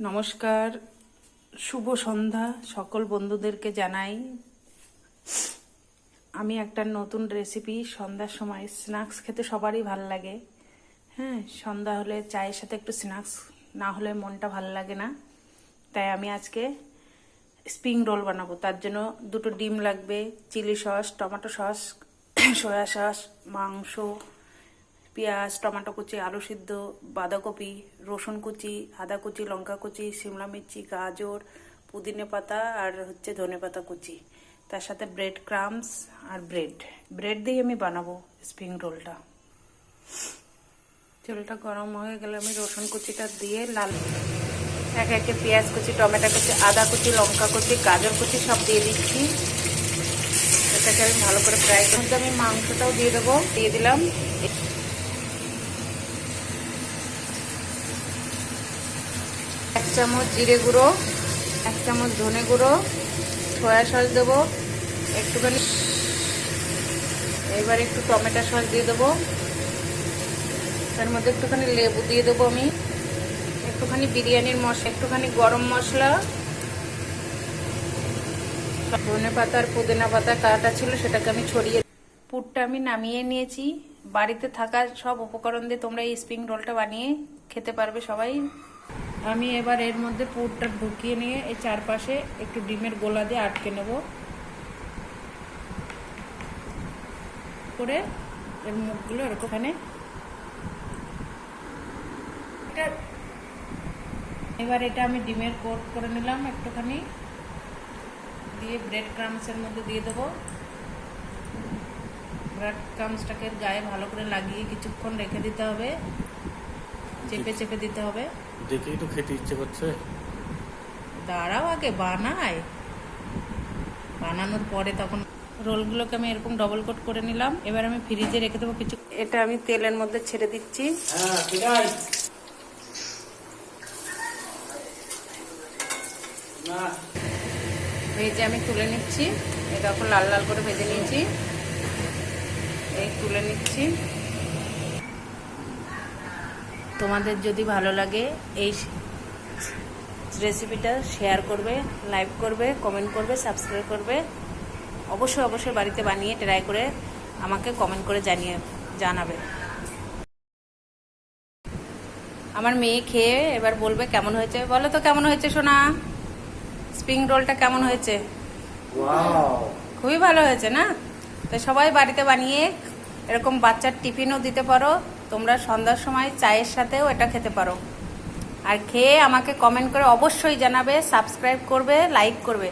নমস্কার, শুভ সন্ধ্যা সকল বন্ধুদেরকে জানাই। আমি একটা নতুন রেসিপি, সন্ধ্যার সময় স্ন্যাক্স খেতে সবারই ভাল লাগে। হ্যাঁ, সন্ধ্যা হলে চায়ের সাথে একটু স্ন্যাক্স না হলে মনটা ভাল লাগে না। তাই আমি আজকে স্প্রিং রোল বানাবো। তার জন্য দুটো ডিম লাগবে, chilli sauce, tomato sauce, soya sauce, মাংস, পেঁয়াজ, টমেটো কুচি, আলু সিদ্ধ, বাঁধাকপি, রসুন কুচি, আদা কুচি, লঙ্কা কুচি, শিমলা মির্চি, গাজর, পুদিনে পাতা আর ধনে পাতা কুচি। তার সাথে ব্রেড ক্রামস আর ব্রেড দিয়ে আমি বানাবো স্প্রিং রোলটা। তেলটা গরম হয়ে গেলে আমি রসুন কুচিটা দিয়ে লাল একে একে পেঁয়াজ কুচি, টমেটো কুচি, আদা কুচি, লঙ্কা কুচি, গাজর কুচি সব দিয়ে দিচ্ছি। এটাকে আমি ভালো করে ফ্রাই করতে আমি মাংসটাও দিয়ে দেবো। দিয়ে দিলাম এক চামচ জিরে গুঁড়ো, এক চামচ ধনে গুঁড়ো, সয়া সস দেবো একটুখানি, এবার একটু টমেটো সস দিয়ে দেবো। তার মধ্যে একটুখানি লেবু দিয়ে দেবো আমি, একটুখানি বিরিয়ানির মশলা, একটুখানি গরম মশলা, ধনে পাতা আর পুদিনা পাতা কাটা ছিল সেটাকে আমি ছড়িয়ে, পুরটা আমি নামিয়ে নিয়েছি। বাড়িতে থাকা সব উপকরণ দিয়ে তোমরা এই স্প্রিং রোলটা বানিয়ে খেতে পারবে সবাই। আমি এবার এর মধ্যে পুরটা ঢুকিয়ে নিয়ে এই চারপাশে একটু ডিমের গোলা দিয়ে আটকে নেব করে এর মুখগুলো এরকমখানে। এবার এটা আমি ডিমের কোট করে নিলাম একটুখানি, দিয়ে ব্রেড ক্রামসের মধ্যে দিয়ে দেবো। ব্রেড ক্রামসটাকে গায়ে ভালো করে লাগিয়ে কিছুক্ষণ রেখে দিতে হবে, চেপে চেপে দিতে হবে। দেখেই তো খেতে ইচ্ছে করছে। দাঁড়াও, আগে বানাই, বানানোর পরে তখন রোলগুলোকে আমি এরকম ডবল কোট করে নিলাম। এবার আমি ফ্রিজে রেখে দেবো কিছু। এটা আমি তেলের মধ্যে ছেড়ে দিচ্ছি। ভেজে আমি তুলে নিচ্ছি। এরকম লাল লাল করে ভেজে নিয়েছি, এই তুলে নিচ্ছি। তোমাদের যদি ভালো লাগে এই রেসিপিটা শেয়ার করবে, লাইক করবে, কমেন্ট করবে, সাবস্ক্রাইব করবে। অবশ্যই বাড়িতে বানিয়ে ট্রাই করে আমাকে কমেন্ট করে জানাবে। আমার মেয়ে খেয়ে এবার বলবে কেমন হয়েছে। বলো তো কেমন হয়েছে সোনা, স্প্রিং রোলটা কেমন হয়েছে? খুবই ভালো হয়েছে না? তো সবাই বাড়িতে বানিয়ে এরকম বাচ্চার টিফিনও দিতে পারো। তোমরা সন্ধ্যার সময় চায়ের সাথেও এটা খেতে পারো। আর খেয়ে আমাকে কমেন্ট করে অবশ্যই জানাবে, সাবস্ক্রাইব করবে, লাইক করবে।